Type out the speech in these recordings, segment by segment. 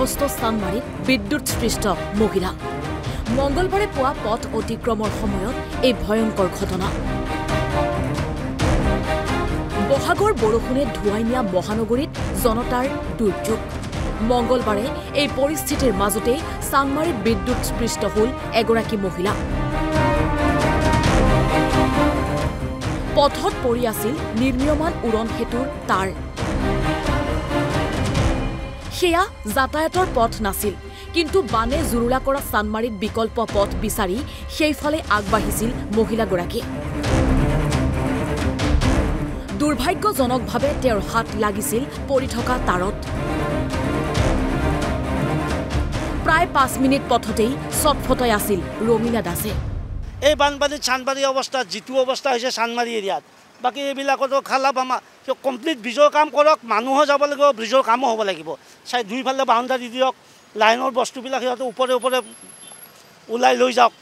বিধ্বস্ত চানমাৰীত বিদ্যুৎস্পৃষ্ট মহিলা মঙ্গলবাৰে পুৱা পথ অতিক্ৰমৰ সময়ত এই ভয়ংকৰ ঘটনা বহাগৰ বৰষুণে ধুৱাই নিয়া মহানগৰীত জনতাৰ দুৰ্যোগ মঙ্গলবাৰে এই পৰিস্থিতিৰ মাজতে চানমাৰীত বিদ্যুৎস্পৃষ্ট হল এগৰাকী মহিলা পথত পৰি আছিল নিৰ্মীয়মান উৰণ সেতুৰ তাঁৰ সেয়া যাতায়াতৰ পথ নাছিল কিন্তু বানে জুৰুলা কৰা চানমাৰীত বিকল্প পথ বিচাৰি সেইফালে আগবাঢ়িছিল মহিলাগৰাকী দুৰ্ভাগ্যজনকভাৱে তেওঁৰ হাত লাগিছিল পৰি থকা তাঁৰত প্ৰায় ৫ মিনিট পথতেই চটফটাই আছিল ৰমিলা দাসে এই বানপানীত চানমাৰী অৱস্থাত যিটো অৱস্থা হৈছে চানমাৰী এৰিয়াত বাকী এইবিলাকতো খালাপ আমাৰ কমপ্লিট ব্ৰিজৰ কাম কৰক মানুহো যাব লাগিব ব্ৰিজৰ কামো হ'ব লাগিব চাই দুইফালে বাউণ্ডাৰী দিয়ক লাইনৰ বস্তুবিলাক সিহঁতে ওপৰে ওপৰে ওলাই লৈ যাওক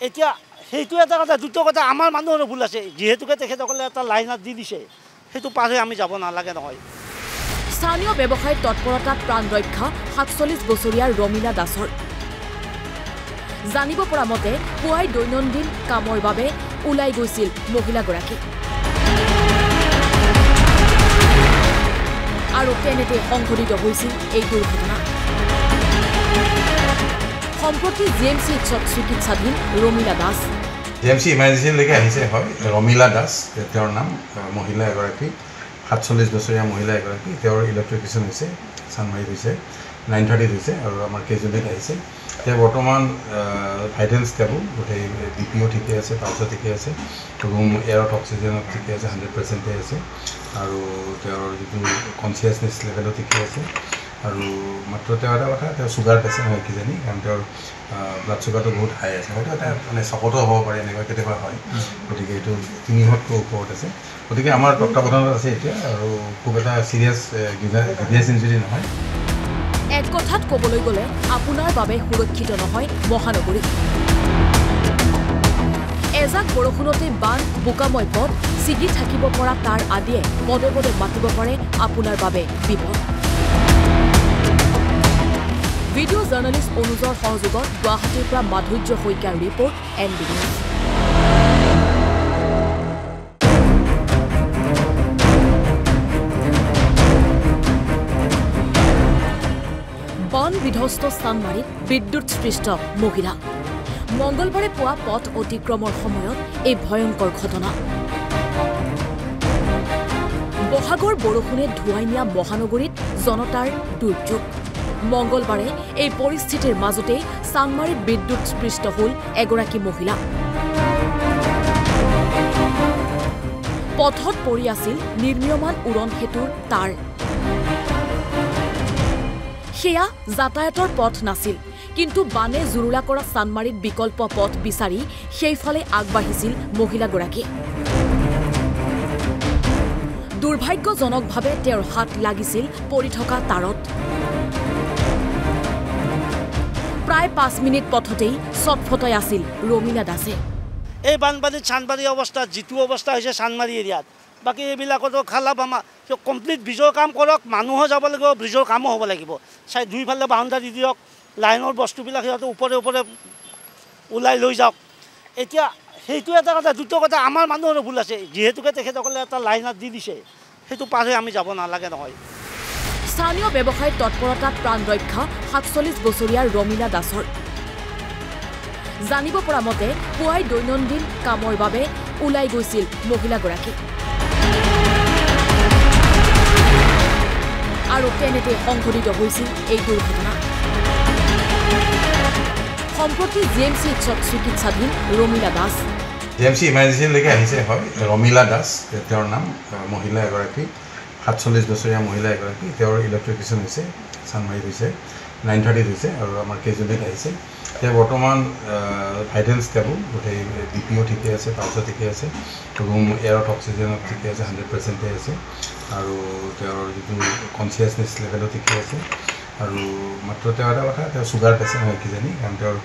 এতিয়া সেইটো এটা কথা দুটা কথা আমাৰ মানুহৰো ভুল আছে যিহেতুকে তেখেতসকলে এটা লাইনত দি দিছে সেইটো পাৰ হৈ আমি যাব নালাগে নহয় স্থানীয় ব্যৱসায়ীৰ তৎপৰতাত প্ৰাণ ৰক্ষা ৪৭ বছৰীয়া ৰমিলা দাসৰ জানিব পৰা মতে পুৱাই দৈনন্দিন কামৰ বাবে ওলাই গৈছিল মহিলাগৰাকী আৰু তেনেতে সংঘটিত হৈছিল এই দুৰ্ঘটনা সম্প্ৰতি জিএমচি চিকিৎসাধীন ৰমিলা দাস জিএমচি ইমাৰ্জেঞ্চিলৈকে আহিছে হয় ৰমিলা দাস তেওঁৰ নাম মহিলা এগৰাকী ৪৭ বছৰীয়া মহিলা এগৰাকী তেওঁৰ ইলেক্ট্ৰিফিকেশ্যন হৈছে চানমাৰীত হৈছে 9:30 হৈছে আৰু আমাৰ কেজুৱেলিত আহিছে তেওঁ বৰ্তমান ভাইটেল ষ্টেবল গোটেই ডিপিও ঠিকে আছে পালচো ঠিকে আছে ৰুম এয়াৰত অক্সিজেনত ঠিকে আছে 100% আছে আৰু তেওঁৰ যিটো কনচিয়াছনেছ লেভেলো ঠিকে আছে আৰু মাত্ৰ তেওঁ এটা কথা তেওঁ চুগাৰ পেচেণ্ট হয় কিজানি কাৰণ তেওঁৰ ব্লাড চুগাৰটো বহুত হাই আছে হয়তো এটা মানে চকতো হ'ব পাৰে এনেকুৱা কেতিয়াবা হয় গতিকে এইটো ৩০০তকৈ ওপৰত আছে গতিকে আমাৰ তত্ত্বাৱধানত আছে এতিয়া আৰু খুব এটা চিৰিয়াছ ইঞ্জুৰি নহয় এক কথাত ক'বলৈ গ'লে আপোনাৰ বাবে সুৰক্ষিত নহয় মহানগৰী এজাক বৰষুণতে বান বোকাময় পথ ছিগি থাকিব পৰা তাৰ আদিয়ে পদে পদে মাতিব পাৰে আপোনাৰ বাবে বিপদ ভিডিঅ' জাৰ্নেলিষ্ট অনুজৰ সহযোগত গুৱাহাটীৰ পৰা মাধুৰ্য শইকীয়াৰ ৰিপৰ্ট ND নিউজ বান বিধ্বস্ত চানমাৰীত বিদ্যুৎস্পৃষ্ট মহিলা মঙ্গলবাৰে পুৱা পথ অতিক্ৰমৰ সময়ত এই ভয়ংকৰ ঘটনা বহাগৰ বৰষুণে ধুৱাই নিয়া মহানগৰীত জনতাৰ দুৰ্যোগ মঙ্গলবাৰে এই পৰিস্থিতিৰ মাজতে চানমাৰীত বিদ্যুৎস্পৃষ্ট হল এগৰাকী মহিলা পথত পৰি আছিল নিৰ্মীয়মান উৰণ সেতুৰ তাঁৰ সেয়া যাতায়াতৰ পথ নাছিল কিন্তু বানে জুৰুলা কৰা চানমাৰীত বিকল্প পথ বিচাৰি সেইফালে আগবাঢ়িছিল মহিলাগৰাকী দুৰ্ভাগ্যজনকভাৱে তেওঁৰ হাত লাগিছিল পৰি থকা তাঁৰত প্ৰায় ৫ মিনিট পথতেই চটফটাই আছিল ৰমিলা দাসে এই বানপানীত চানমাৰী অৱস্থাত যিটো অৱস্থা হৈছে চানমাৰী এৰিয়াত বাকী এইবিলাকতো খালাপ আমাৰ কমপ্লিট ব্ৰিজৰ কাম কৰক মানুহো যাব লাগিব ব্ৰিজৰ কামো হ'ব লাগিব চাই দুইফালে বাউণ্ডাৰী দিয়ক লাইনৰ বস্তুবিলাক সিহঁতে ওপৰে ওপৰে ওলাই লৈ যাওক এতিয়া সেইটো এটা কথা দুটা কথা আমাৰ মানুহৰো ভুল আছে যিহেতুকে তেখেতসকলে এটা লাইনত দি দিছে সেইটো পাৰ হৈ আমি যাব নালাগে নহয় স্থানীয় ব্যৱসায়ীৰ তৎপৰতাত প্ৰাণ ৰক্ষা ৪৭ বছৰীয়া ৰমিলা দাসৰ জানিব পৰা মতে পুৱাই দৈনন্দিন কামৰ বাবে ওলাই গৈছিল মহিলাগৰাকী আৰু তেনেতে সংঘটিত হৈছিল এই দুৰ্ঘটনা সম্প্ৰতি জিএমচি চিকিৎসাধীন ৰমিলা দাস জিএমচি ইমাৰ্জেঞ্চিলৈকে আহিছে হয় ৰমিলা দাস তেওঁৰ নাম মহিলা এগৰাকী ৪৭ বছৰীয়া মহিলা এগৰাকী তেওঁৰ ইলেক্ট্ৰিফিকেশ্যন হৈছে চানমাৰীত হৈছে 9:30 হৈছে আৰু আমাৰ কেজুৱেলিত আহিছে তেওঁ বৰ্তমান ভাইটেল ষ্টেবল গোটেই ডিপিও ঠিকে আছে পালচো ঠিকে আছে ৰুম এয়াৰত অক্সিজেনত ঠিকে আছে 100% আছে আৰু তেওঁৰ যিটো কনচিয়াছনেছ লেভেলো ঠিকে আছে আৰু মাত্ৰ তেওঁ এটা কথা তেওঁ চুগাৰ পেচেণ্ট হয় কিজানি কাৰণ তেওঁৰ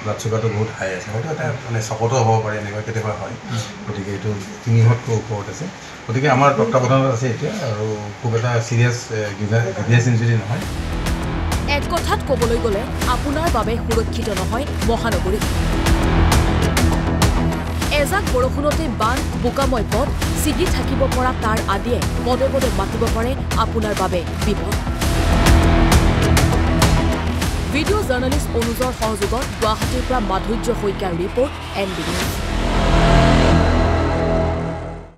ব্লাড চুগাৰটো বহুত হাই আছে হয়তো এটা মানে চকতো হ'ব পাৰে এনেকুৱা কেতিয়াবা হয় গতিকে এইটো ৩০০তকৈ ওপৰত আছে গতিকে আমাৰ তত্ত্বাৱধানত আছে এতিয়া আৰু খুব এটা চিৰিয়াছ ইঞ্জুৰি নহয় এক কথাত ক'বলৈ গ'লে আপোনাৰ বাবে সুৰক্ষিত নহয় মহানগৰী এজাক বৰষুণতে বান বোকাময় পথ ছিগি থাকিব পৰা তাৰ আদিয়ে পদে পদে মাতিব পাৰে আপোনাৰ বাবে বিপদ ভিডিঅ' জাৰ্নেলিষ্ট অনুজৰ সহযোগত গুৱাহাটীৰ পৰা মাধুৰ্য শইকীয়াৰ ৰিপৰ্ট NB News